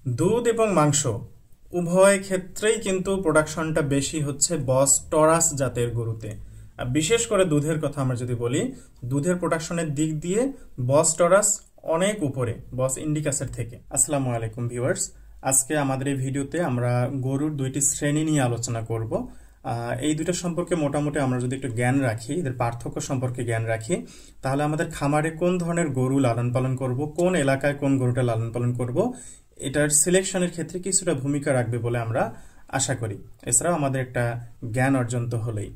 দুধ এবং মাংস উভয় ক্ষেত্রেই কিন্তু প্রোডাকশনটা বেশি হচ্ছে বস টরাস জাতের গরুতে। বিশেষ করে দুধের কথা আমরা যদি বলি, দুধের প্রোডাকশনের দিক দিয়ে বস টরাস অনেক উপরে বস ইন্ডিকাসের থেকে। আসসালামু আলাইকুম ভিউয়ার্স, আজকে আমাদের এই ভিডিওতে আমরা গরুর দুইটি শ্রেণী নিয়ে আলোচনা করব। এই দুটো সম্পর্কে মোটামুটি আমরা যদি একটু জ্ঞান রাখি, এদের পার্থক্য সম্পর্কে জ্ঞান রাখি, তাহলে আমাদের খামারে কোন ধরনের গরু লালন পালন করব, কোন এলাকায় কোন গরুটা লালন পালন করব, এটার সিলেকশনের ক্ষেত্রে কিছুটা ভূমিকা রাখবে বলে আমরা আশা করি। এছাড়াও আমাদের একটা জ্ঞান অর্জন তো হলেই।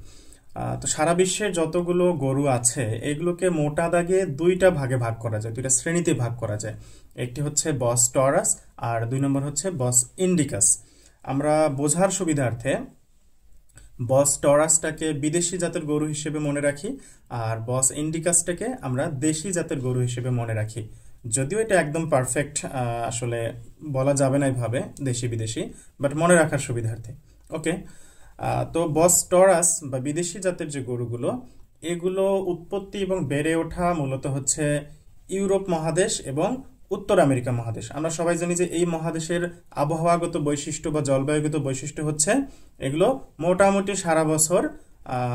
তো সারা বিশ্বের যতগুলো গরু আছে এগুলোকে মোটা দাগে দুইটা ভাগে ভাগ করা যায়, দুইটা শ্রেণীতে ভাগ করা যায়। একটি হচ্ছে বস টরাস আর দুই নম্বর হচ্ছে বস ইন্ডিকাস। আমরা বোঝার সুবিধার্থে বস টরাসটাকে বিদেশি জাতের গরু হিসেবে মনে রাখি, আর বস ইন্ডিকাসটাকে আমরা দেশি জাতের গরু হিসেবে মনে রাখি। যদিও এটা একদম পারফেক্ট আসলে বলা যাবে না এইভাবে দেশি বিদেশি, বাট মনে রাখার সুবিধার্থে। ওকে, তো বস টরাস বা বিদেশি জাতের যে গরুগুলো, এগুলো উৎপত্তি এবং বেড়ে ওঠা মূলত হচ্ছে ইউরোপ মহাদেশ এবং উত্তর আমেরিকা মহাদেশ। আমরা সবাই জানি যে এই মহাদেশের আবহাওয়াগত বৈশিষ্ট্য বা জলবায়ুগত বৈশিষ্ট্য হচ্ছে এগুলো মোটামুটি সারা বছর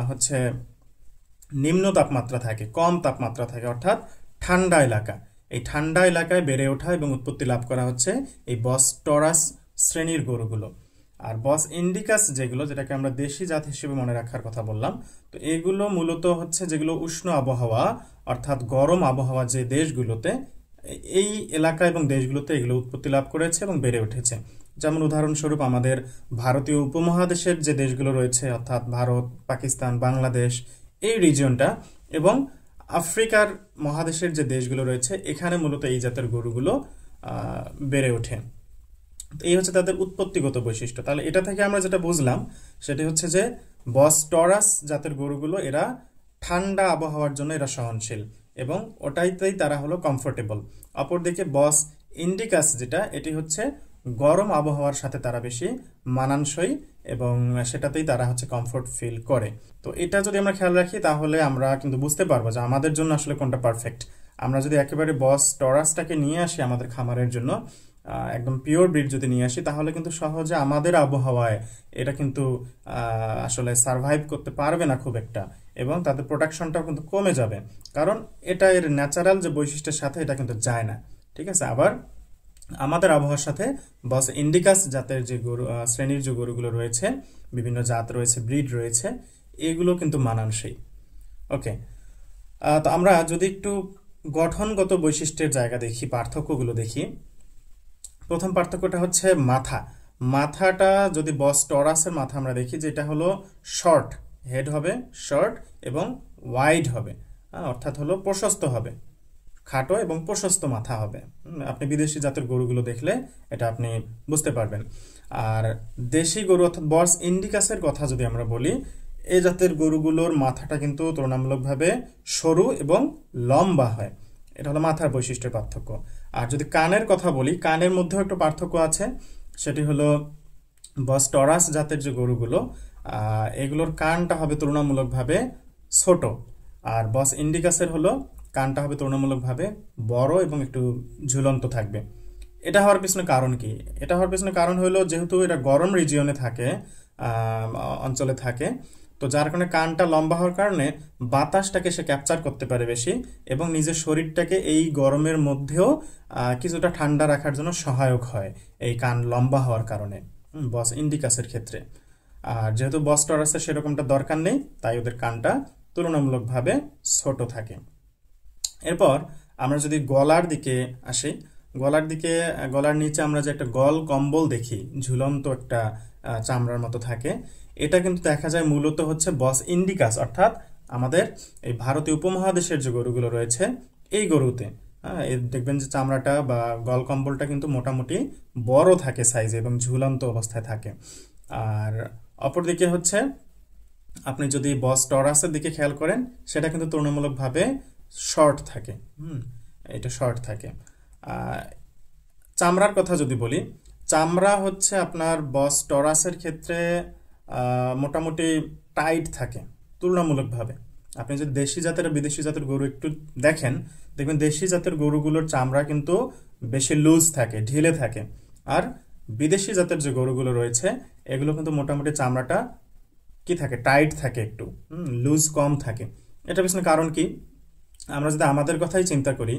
হচ্ছে নিম্ন তাপমাত্রা থাকে, কম তাপমাত্রা থাকে, অর্থাৎ ঠান্ডা এলাকা। এই ঠান্ডা এলাকায় বেড়ে ওঠা এবং উৎপত্তি লাভ করা হচ্ছে এই বস টরাস শ্রেণীর গরুগুলো। আর বস ইন্ডিকাস যেগুলো, যেটাকে আমরা দেশি জাত হিসেবে মনে রাখার কথা বললাম, তো এগুলো মূলত হচ্ছে যেগুলো উষ্ণ আবহাওয়া অর্থাৎ গরম আবহাওয়া যে দেশগুলোতে, এই এলাকা এবং দেশগুলোতে এগুলো উৎপত্তি লাভ করেছে এবং বেড়ে উঠেছে। যেমন উদাহরণস্বরূপ আমাদের ভারতীয় উপমহাদেশের যে দেশগুলো রয়েছে, অর্থাৎ ভারত, পাকিস্তান, বাংলাদেশ, এই রিজিয়নটা, এবং আফ্রিকার মহাদেশের যে দেশগুলো রয়েছে, এখানে মূলত এই জাতের গরুগুলো বেড়ে ওঠে। এই হচ্ছে তাদের উৎপত্তিগত বৈশিষ্ট্য। তাহলে এটা থেকে আমরা যেটা বুঝলাম সেটা হচ্ছে যে বস টরাস জাতের গরুগুলো এরা ঠান্ডা আবহাওয়ার জন্য এরা সহনশীল এবং ওটাইতেই তারা হলো কমফোর্টেবল। অপরদিকে বস ইন্ডিকাস যেটা, এটি হচ্ছে গরম আবহাওয়ার সাথে তারা বেশি মানানসই এবং সেটাতেই তারা হচ্ছে কমফোর্ট ফিল করে। তো এটা যদি আমরা খেয়াল রাখি তাহলে আমরা কিন্তু বুঝতে পারবো যে আমাদের জন্য আসলে কোনটা পারফেক্ট। আমরা যদি একেবারে বস টরাসটাকে নিয়ে আসি আমাদের খামারের জন্য, একদম পিওর ব্রিড যদি নিয়ে আসি, তাহলে কিন্তু সহজে আমাদের আবহাওয়ায় এটা কিন্তু আসলে সারভাইভ করতে পারবে না খুব একটা, এবং তাদের প্রোডাকশনটাও কিন্তু কমে যাবে, কারণ এটা এর ন্যাচারাল যে বৈশিষ্ট্যের সাথে এটা কিন্তু যায় না। ঠিক আছে, আবার আমাদের আবহাওয়ার সাথে বস ইন্ডিকাস জাতের যে গরু শ্রেণীর যে গরুগুলো রয়েছে, বিভিন্ন জাত রয়েছে, ব্রিড রয়েছে, এগুলো কিন্তু মানানসই। ওকে, তো আমরা যদি একটু গঠনগত বৈশিষ্ট্যের জায়গা দেখি, পার্থক্যগুলো দেখি। প্রথম পার্থক্যটা হচ্ছে মাথাটা যদি বস টরাসের মাথা আমরা দেখি, যেটা হলো শর্ট হেড হবে, শর্ট এবং ওয়াইড হবে, অর্থাৎ হলো প্রশস্ত হবে, খাটো এবং প্রশস্ত মাথা হবে। আপনি বিদেশি জাতের গরুগুলো দেখলে এটা আপনি বুঝতে পারবেন। আর দেশি গরু অর্থাৎ বস ইন্ডিকাসের কথা যদি আমরা বলি, এই জাতের গরুগুলোর মাথাটা কিন্তু তুলনামূলকভাবে সরু এবং লম্বা হয়। এটা হলো মাথার বৈশিষ্ট্যের পার্থক্য। আর যদি কানের কথা বলি, কানের মধ্যেও একটু পার্থক্য আছে। সেটি হলো বস টরাস জাতের যে গরুগুলো, এগুলোর কানটা হবে তুলনামূলকভাবে ছোট, আর বস ইন্ডিকাসের হলো কানটা হবে তুলনামূলকভাবে বড় এবং একটু ঝুলন্ত থাকবে। এটা হওয়ার পিছনে কারণ কি? এটা হওয়ার পিছনে কারণ হলো যেহেতু এটা গরম রিজিয়নে থাকে, অঞ্চলে থাকে, তো যার কারণে কানটা লম্বা হওয়ার কারণে বাতাসটাকে সে ক্যাপচার করতে পারে বেশি, এবং নিজের শরীরটাকে এই গরমের মধ্যেও কিছুটা ঠান্ডা রাখার জন্য সহায়ক হয় এই কান লম্বা হওয়ার কারণে বস ইন্ডিকাসের ক্ষেত্রে। আর যেহেতু বস টরাসের সেরকমটা দরকার নেই, তাই ওদের কানটা তুলনামূলকভাবে ছোট থাকে। এরপর আমরা যদি গলার দিকে আসি, গলার নিচে আমরা যে একটা গল কম্বল দেখি, ঝুলন্ত একটা চামড়ার মতো থাকে, এটা কিন্তু দেখা যায় মূলত হচ্ছে বস ইন্ডিকাস, অর্থাৎ আমাদের এই ভারতীয় উপমহাদেশের যে গরুগুলো রয়েছে এই গরুতে। দেখবেন যে চামড়াটা বা গল কম্বলটা কিন্তু মোটামুটি বড় থাকে সাইজে এবং ঝুলন্ত অবস্থায় থাকে। আর অপরদিকে হচ্ছে আপনি যদি বস টরাসের দিকে খেয়াল করেন, সেটা কিন্তু তুলনামূলকভাবে শর্ট থাকে। এটা শর্ট থাকে। চামড়ার কথা যদি বলি, চামড়া হচ্ছে আপনার বস টরাসের ক্ষেত্রে মোটামুটি টাইট থাকে তুলনামূলকভাবে। আপনি যদি দেশি জাতের আর বিদেশি জাতের গরু একটু দেখেন, দেখবেন দেশি জাতের গরুগুলোর চামড়া কিন্তু বেশি লুজ থাকে, ঢিলে থাকে, আর বিদেশি জাতের যে গরুগুলো রয়েছে এগুলো কিন্তু মোটামুটি চামড়াটা কি থাকে, টাইট থাকে, একটু লুজ কম থাকে। এটা পিছনে কারণ কি? আমরা যদি আমাদের কথাই চিন্তা করি,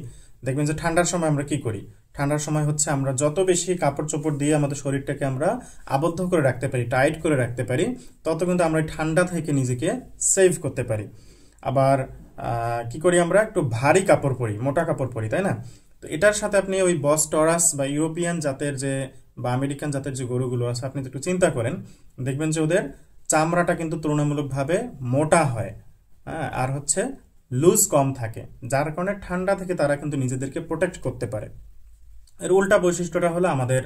দেখবেন যে ঠান্ডার সময় আমরা কি করি, ঠান্ডার সময় হচ্ছে আমরা যত বেশি কাপড় চোপড় দিয়ে আমাদের শরীরটাকে আমরা আবদ্ধ করে রাখতে পারি, টাইট করে রাখতে পারি, তত কিন্তু আমরা ঠান্ডা থেকে নিজেকে সেভ করতে পারি। আবার কি করি, আমরা একটু ভারী কাপড় পরি, মোটা কাপড় পরি, তাই না? তো এটার সাথে আপনি ওই বস টরাস বা ইউরোপিয়ান জাতের যে বা আমেরিকান জাতের যে গরুগুলো আছে, আপনি একটু চিন্তা করেন, দেখবেন যে ওদের চামড়াটা কিন্তু তুলনামূলকভাবে মোটা হয়, হ্যাঁ, আর হচ্ছে লুজ কম থাকে, যার কারণে ঠান্ডা থেকে তারা কিন্তু নিজেদেরকে প্রোটেক্ট করতে পারে। এর উল্টা বৈশিষ্ট্যটা হলো আমাদের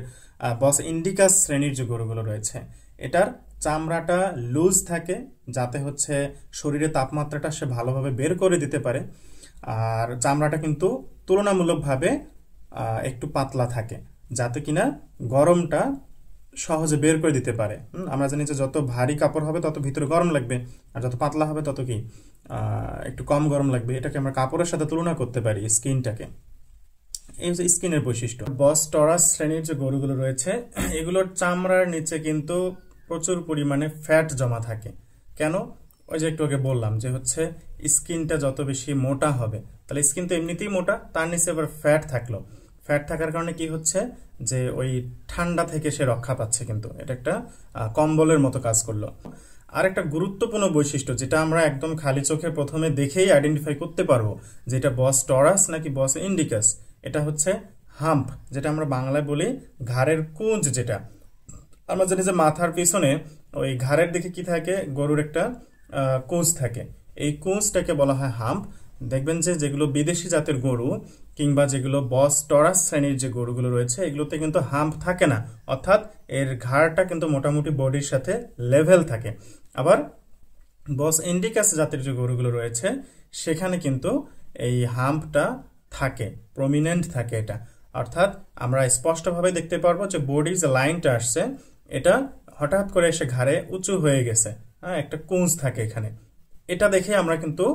বস ইন্ডিকাস শ্রেণীর যে গরুগুলো রয়েছে, এটার চামড়াটা লুজ থাকে, যাতে হচ্ছে শরীরে তাপমাত্রাটা সে ভালোভাবে বের করে দিতে পারে, আর চামড়াটা কিন্তু তুলনামূলকভাবে একটু পাতলা থাকে, যাতে কিনা গরমটা সহজে বের করে দিতে পারে। আমরা জানি যে যত ভারী কাপড় হবে তত ভিতরে গরম লাগবে, আর যত পাতলা হবে তত কি একটু কম গরম লাগবে। এটাকে আমরা কাপড়ের সাথে তুলনা করতে পারি, স্কিনটাকে। এই হচ্ছে স্কিনের বৈশিষ্ট্য। বস টরাস শ্রেণীর যে গরুগুলো রয়েছে, এগুলোর চামড়ার নিচে কিন্তু প্রচুর পরিমাণে ফ্যাট জমা থাকে। কেন? ওই যে একটু আগে বললাম যে হচ্ছে স্কিনটা যত বেশি মোটা হবে, তাহলে স্কিন তো এমনিতেই মোটা, তার নিচে আবার ফ্যাট থাকলো, ফ্যাট থাকার কারণে কি হচ্ছে যে ওই ঠান্ডা থেকে সে রক্ষা পাচ্ছে, কিন্তু এটা একটা কম্বলের মতো কাজ করলো। আর একটা গুরুত্বপূর্ণ বৈশিষ্ট্য যেটা আমরা একদম খালি চোখে প্রথমে দেখেই আইডেন্টিফাই করতে পারবো যেটা বস টরাস নাকি বস ইন্ডিকাস, এটা হচ্ছে হাম্প, যেটা আমরা বাংলায় বলি ঘাড়ের কুঁজ। যেটা আমরা জানি যে মাথার পিছনে ওই ঘাড়ের দিকে কি থাকে, গরুর একটা কুঁজ থাকে, এই কুঁজটাকে বলা হয় হাম্প। দেখবেন যে যেগুলো বিদেশি জাতের গরু কিংবা যেগুলো বস টরাস শ্রেণীর যে গরুগুলো রয়েছে, এগুলোতে কিন্তু হাম্প থাকে না, অর্থাৎ এর ঘাড়টা কিন্তু মোটামুটি বডির সাথে লেভেল থাকে। আবার বস ইন্ডিকাস জাতের যে গরুগুলো রয়েছে সেখানে কিন্তু এই হাম্পটা থাকে, প্রমিনেন্ট থাকে এটা, অর্থাৎ আমরা স্পষ্টভাবে দেখতে পারবো যে বডির যে লাইনটা আসছে এটা হঠাৎ করে এসে ঘাড়ে উঁচু হয়ে গেছে, হ্যাঁ, একটা কুঁজ থাকে এখানে। এটা দেখে আমরা কিন্তু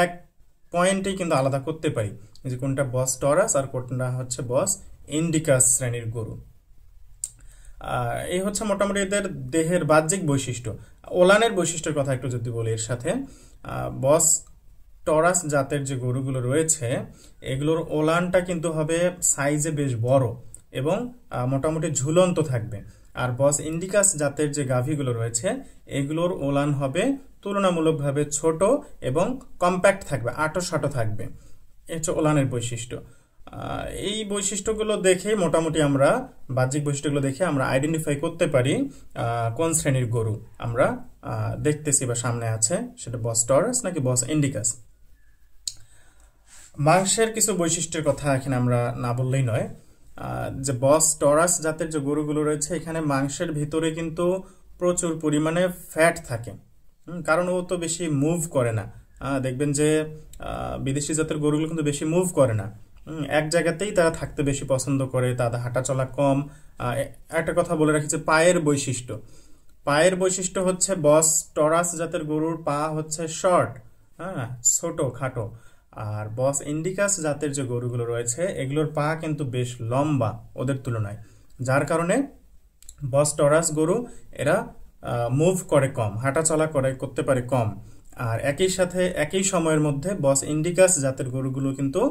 এক পয়েন্টেই কিন্তু আলাদা করতে পারি যে কোনটা বস টরাস আর কোনটা হচ্ছে বস ইন্ডিকাস শ্রেণীর গরু। এই হচ্ছে মোটামুটি এদের দেহের বাহ্যিক বৈশিষ্ট্য। ওলানের বৈশিষ্ট্যের কথা একটু যদি বলি, এর সাথে বস টরাস জাতের যে গরুগুলো রয়েছে এগুলোর ওলানটা কিন্তু হবে সাইজে বেশ বড় এবং মোটামুটি ঝুলন্ত থাকবে। আর বস ইন্ডিকাস জাতের যে গাভীগুলো রয়েছে এগুলোর ওলান হবে তুলনামূলকভাবে ছোট এবং কম্প্যাক্ট থাকবে, আঁটো থাকবে। এই হচ্ছে ওলানের বৈশিষ্ট্য। এই বৈশিষ্ট্যগুলো দেখে মোটামুটি আমরা বাহ্যিক বৈশিষ্ট্যগুলো দেখে আমরা আইডেন্টিফাই করতে পারি কোন শ্রেণীর গরু আমরা দেখতেছি বা সামনে আছে, সেটা বস টরাস নাকি বস ইন্ডিকাস। মাংসের কিছু বৈশিষ্ট্যের কথা এখানে আমরা না বললেই নয়। যে বস টরাস জাতের যে গরুগুলো রয়েছে এখানে মাংসের ভিতরে কিন্তু প্রচুর পরিমাণে ফ্যাট থাকে, কারণ ও তো বেশি মুভ করে না। দেখবেন যে বিদেশি জাতের গরুগুলো কিন্তু বেশি মুভ করে না, এক জায়গাতেই তারা থাকতে বেশি পছন্দ করে, তাদের হাঁটা চলা কম। একটা কথা বলে রাখি যে পায়ের বৈশিষ্ট্য, পায়ের বৈশিষ্ট্য হচ্ছে বস টরাস জাতের গরুর পা হচ্ছে শর্ট, হ্যাঁ, ছোট খাটো। আর বস ইন্ডিকাস জাতের যে গরুগুলো রয়েছে এগুলোর পা কিন্তু বেশ লম্বা ওদের তুলনায়, যার কারণে বস টরাস গরু এরা মুভ করে কম, হাঁটা চলা করতে পারে কম। আর একই সাথে একই সময়ের মধ্যে বস ইন্ডিকাস জাতের গরুগুলো কিন্তু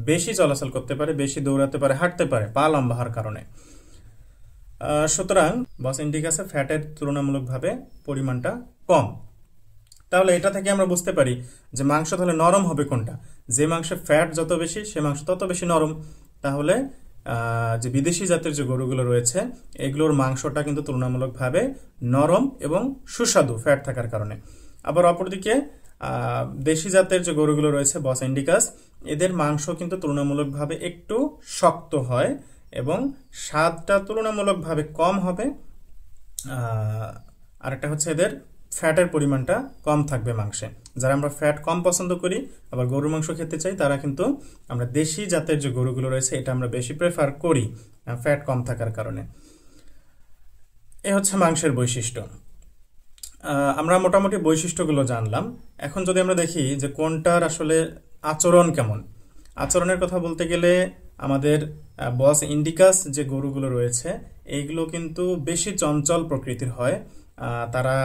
বেশি চলাচল করতে পারে, বেশি দৌড়াতে পারে, হাঁটতে পারে, পা লম্বা হওয়ার কারণে। সুতরাং বস ইন্ডিকাসে ফ্যাটের তুলনামূলকভাবে পরিমাণটা কম। তাহলে এটা থেকে আমরা বুঝতে পারি যে মাংস তাহলে নরম হবে কোনটা, যে মাংসে ফ্যাট যত বেশি সে মাংস তত বেশি নরম। তাহলে যে বিদেশি জাতের যে গরুগুলো রয়েছে এগুলোর মাংসটা কিন্তু তুলনামূলকভাবে নরম এবং সুস্বাদু ফ্যাট থাকার কারণে। আবার অপরদিকে দেশি জাতের যে গরুগুলো রয়েছে বস ইন্ডিকাস, এদের মাংস কিন্তু তুলনামূলকভাবে একটু শক্ত হয় এবং স্বাদটা তুলনামূলকভাবে কম হবে। আরেকটা হচ্ছে এদের ফ্যাটের পরিমাণটা কম থাকবে মাংসে। যারা আমরা ফ্যাট কম পছন্দ করি আবার গরুর মাংস খেতে চাই, তারা কিন্তু আমরা দেশি জাতের যে গরুগুলো রয়েছে এটা আমরা বেশি প্রেফার করি ফ্যাট কম থাকার কারণে। এ হচ্ছে মাংসের বৈশিষ্ট্য। আমরা মোটামুটি বৈশিষ্ট্যগুলো জানলাম। এখন যদি আমরা দেখি যে কোনটার আসলে আচরণ কেমন, আচরণের কথা বলতে গেলে আমাদের বস ইন্ডিকাস যে গরুগুলো রয়েছে এইগুলো কিন্তু বেশি চঞ্চল প্রকৃতির হয়। তারা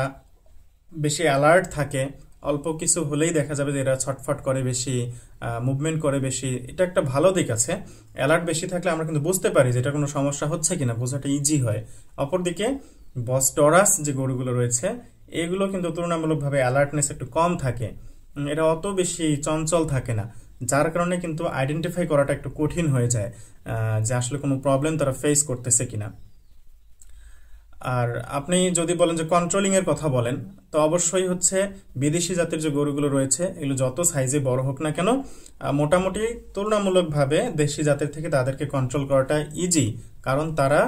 বেশি অ্যালার্ট থাকে, অল্প কিছু হলেই দেখা যাবে যে এরা ছটফট করে বেশি, মুভমেন্ট করে বেশি। এটা একটা ভালো দিক আছে। অ্যালার্ট বেশি থাকলে আমরা কিন্তু বুঝতে পারি যে এটা কোনো সমস্যা হচ্ছে কিনা, বোঝাটা ইজি হয়। অপরদিকে বস টরাস যে গরুগুলো রয়েছে এগুলো কিন্তু তুলনামূলকভাবে অ্যালার্টনেস একটু কম থাকে, এটা অত বেশি চঞ্চল থাকে না, যার কারণে কিন্তু আইডেন্টিফাই করাটা একটু কঠিন হয়ে যায় যে আসলে কোনো প্রবলেম তারা ফেস করতেছে কিনা। আর আপনি যদি বলেন যে কন্ট্রোলিং এর কথা বলেন, তো অবশ্যই হচ্ছে বিদেশি জাতের যে গরুগুলো রয়েছে এগুলো যত সাইজে বড় হোক না কেন, মোটামুটি তুলনামূলকভাবে দেশি জাতের থেকে তাদেরকে কন্ট্রোল করাটা ইজি, কারণ তারা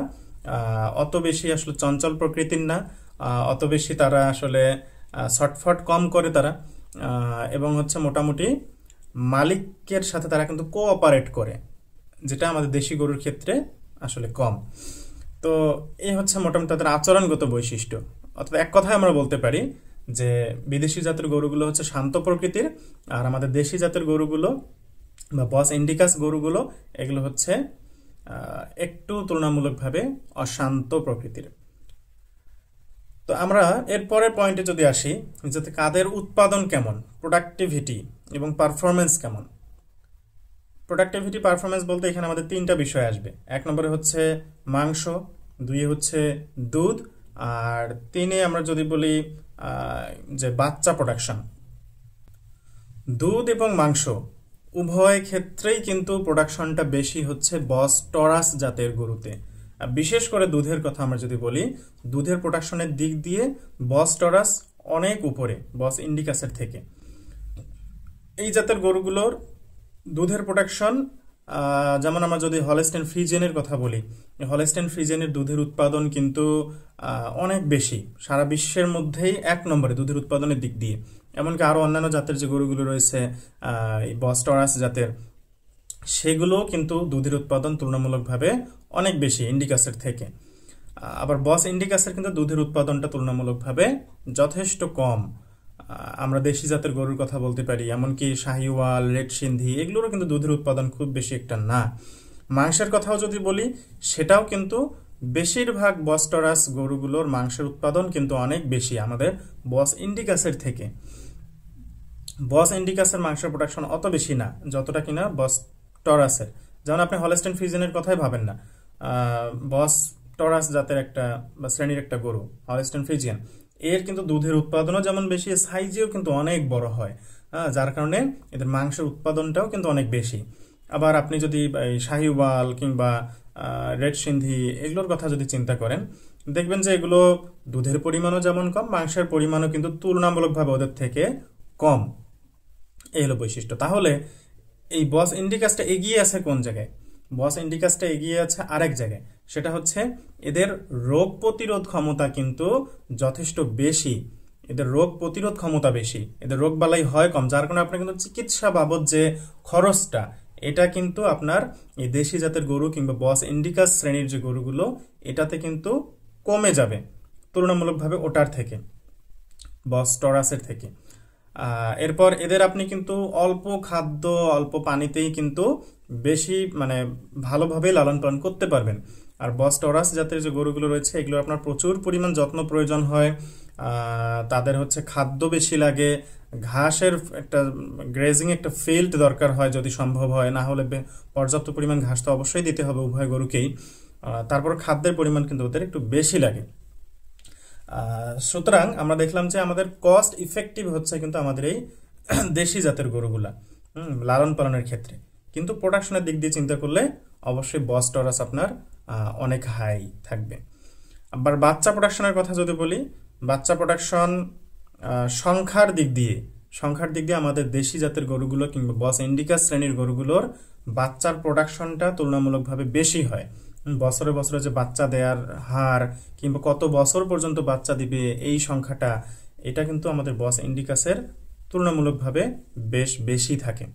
অত বেশি আসলে চঞ্চল প্রকৃতির না, অত বেশি তারা আসলে ছটফট কম করে তারা, এবং হচ্ছে মোটামুটি মালিকের সাথে তারা কিন্তু কোঅপারেট করে, যেটা আমাদের দেশি গরুর ক্ষেত্রে আসলে কম। তো এই হচ্ছে মোটামুটি তাদের আচরণগত বৈশিষ্ট্য। অর্থাৎ এক কথায় আমরা বলতে পারি যে বিদেশি জাতের গরুগুলো হচ্ছে শান্ত প্রকৃতির, আর আমাদের দেশি জাতের গরুগুলো বা বস ইন্ডিকাস গরুগুলো এগুলো হচ্ছে একটু তুলনামূলকভাবে অশান্ত প্রকৃতির। তো আমরা এর পরের পয়েন্টে যদি আসি, যাতে কাদের উৎপাদন কেমন, প্রোডাক্টিভিটি এবং পারফরমেন্স কেমন। প্রোডাক্টিভিটি পারফরমেন্স বলতে এখানে আমাদের তিনটা বিষয় আসবে। এক নম্বরে হচ্ছে মাংস, দুই হচ্ছে দুধ, আর তিনে আমরা যদি বলি যে বাচ্চা প্রোডাকশন। দুধ এবং মাংস উভয় ক্ষেত্রেই কিন্তু প্রোডাকশনটা বেশি হচ্ছে বস টরাস জাতের গরুতে। বিশেষ করে দুধের কথা আমরা যদি বলি, দুধের প্রোডাকশনের দিক দিয়ে বস টরাস অনেক উপরে বস ইন্ডিকাসের থেকে। এই জাতের গরুগুলোর দুধের প্রোডাকশন, যেমন আমরা যদি হলস্টেইন ফ্রিজিয়ানের কথা বলি, হলস্টেইন ফ্রিজিয়ানের দুধের উৎপাদন কিন্তু অনেক বেশি, সারা বিশ্বের মধ্যেই এক নম্বরে দুধের উৎপাদনের দিক দিয়ে। এমনকি আরও অন্যান্য জাতের যে গরুগুলো রয়েছে এই বস টরাস জাতের, সেগুলো কিন্তু দুধের উৎপাদন তুলনামূলকভাবে অনেক বেশি ইন্ডিকাসের থেকে। আবার বস ইন্ডিকাসের কিন্তু দুধের উৎপাদনটা তুলনামূলকভাবে যথেষ্ট কম। আমরা দেশি জাতের গরুর কথা বলতে পারি, এমনকি শাহিওয়াল, রেড সিন্ধি, এগুলোরও কিন্তু দুধের উৎপাদন খুব বেশি একটা না। মাংসের কথাও যদি বলি, সেটাও কিন্তু বেশিরভাগ বস টরাস গরুগুলোর মাংসের উৎপাদন কিন্তু অনেক বেশি আমাদের বস ইন্ডিকাসের থেকে। বস ইন্ডিকাসের মাংসের প্রোডাকশন অত বেশি না যতটা কিনা বস টরাসের। যেমন আপনি হলস্টেইন ফ্রিজিয়ানের কথাই ভাবেন না, বস টরাস জাতের একটা বা শ্রেণীর একটা গরু হলস্টেইন ফ্রিজিয়ান, এর কিন্তু দুধের উৎপাদনও যেমন বেশি, সাইজেও কিন্তু অনেক বড় হয়, যার কারণে এদের মাংসের উৎপাদনটাও কিন্তু অনেক বেশি। আবার আপনি যদি শাহিওয়াল কিংবা রেড সিন্ধি এগুলোর কথা যদি চিন্তা করেন, দেখবেন যে এগুলো দুধের পরিমাণও যেমন কম, মাংসের পরিমাণও কিন্তু তুলনামূলকভাবে ওদের থেকে কম। এই হলো বৈশিষ্ট্য। তাহলে এই বস ইন্ডিকাসটা এগিয়ে আছে কোন জায়গায়? বস ইন্ডিকাসটা এগিয়ে আছে আরেক জায়গায়, সেটা হচ্ছে এদের রোগ প্রতিরোধ ক্ষমতা কিন্তু যথেষ্ট বেশি। এদের রোগ প্রতিরোধ ক্ষমতা বেশি, এদের রোগ বালাই হয় কম, যার কারণে আপনার কিন্তু চিকিৎসা বাবদ যে খরচটা, এটা কিন্তু আপনার এই দেশি জাতের গরু কিংবা বস ইন্ডিকাস শ্রেণীর যে গরুগুলো, এটাতে কিন্তু কমে যাবে তুলনামূলকভাবে ওটার থেকে, বস টরাসের থেকে। এরপর এদের আপনি কিন্তু অল্প খাদ্য, অল্প পানিতেই কিন্তু বেশি মানে ভালোভাবে লালন পালন করতে পারবেন। আর বস টরাস জাতের যে গরুগুলো রয়েছে এগুলো আপনার প্রচুর পরিমাণ যত্ন প্রয়োজন হয়, তাদের হচ্ছে খাদ্য বেশি লাগে, ঘাসের একটা গ্রেজিং একটা ফিল্ড দরকার হয় যদি সম্ভব হয়, না হলে পর্যাপ্ত পরিমাণ ঘাস তো অবশ্যই দিতে হবে উভয় গরুকেই। তারপর খাদ্যের পরিমাণ কিন্তু ওদের একটু বেশি লাগে। সুতরাং আমরা দেখলাম যে আমাদের কস্ট ইফেক্টিভ হচ্ছে কিন্তু আমাদের এই দেশি জাতের গরুগুলা লালন পালনের ক্ষেত্রে, কিন্তু প্রোডাকশনের দিক দিয়ে চিন্তা করলে অবশ্যই বস টরাস আপনার অনেক হাই থাকবে। আবার বাচ্চা প্রোডাকশনের কথা যদি বলি, বাচ্চা প্রোডাকশন সংখ্যার দিক দিয়ে আমাদের দেশি জাতের গরুগুলো কিংবা বস ইন্ডিকাস শ্রেণীর গরুগুলোর বাচ্চার প্রোডাকশনটা তুলনামূলকভাবে বেশি হয়। বছরে বছরে যে বাচ্চা দেওয়ার হার কিংবা কত বছর পর্যন্ত বাচ্চা দিবে এই সংখ্যাটা, এটা কিন্তু আমাদের বস ইন্ডিকাসের তুলনামূলকভাবে বেশ বেশি থাকে।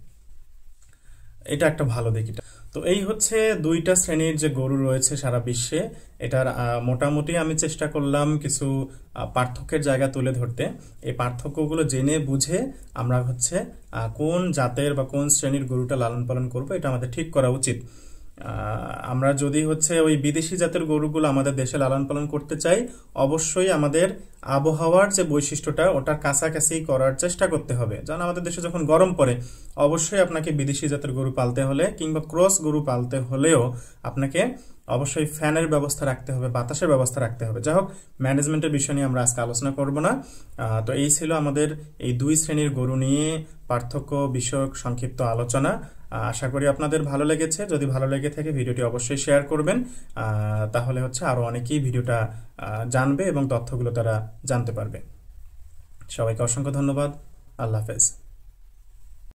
এটা একটা ভালো দিক। তো এই হচ্ছে দুইটা শ্রেণীর যে গরু রয়েছে সারা বিশ্বে, এটার মোটামুটি আমি চেষ্টা করলাম কিছু পার্থক্যের জায়গা তুলে ধরতে। এই পার্থক্যগুলো জেনে বুঝে আমরা হচ্ছে কোন জাতের বা কোন শ্রেণীর গরুটা লালন পালন করব, এটা আমাদের ঠিক করা উচিত। আমরা যদি হচ্ছে ওই বিদেশি জাতের গরুগুলো আমাদের দেশে লালন পালন করতে চাই, অবশ্যই আমাদের আবহাওয়ার যে বৈশিষ্ট্যটা ওটার কাছাকাছি করার চেষ্টা করতে হবে। যেমন আমাদের দেশে যখন গরম পড়ে, অবশ্যই আপনাকে বিদেশি জাতের গরু পালতে হলে কিংবা ক্রস গরু পালতে হলেও আপনাকে অবশ্যই ফ্যানের ব্যবস্থা রাখতে হবে, বাতাসের ব্যবস্থা রাখতে হবে। যাই হোক, ম্যানেজমেন্টের বিষয় নিয়ে আমরা আজকে আলোচনা করব না। তো এই ছিল আমাদের এই দুই শ্রেণীর গরু নিয়ে পার্থক্য বিষয়ক সংক্ষিপ্ত আলোচনা। আশা করি আপনাদের ভালো লেগেছে। যদি ভালো লেগে থাকে ভিডিওটি অবশ্যই শেয়ার করবেন, তাহলে হচ্ছে আরো অনেকেই ভিডিওটা জানবে এবং তথ্যগুলো তারা জানতে পারবে। সবাইকে অসংখ্য ধন্যবাদ। আল্লাহ হাফেজ।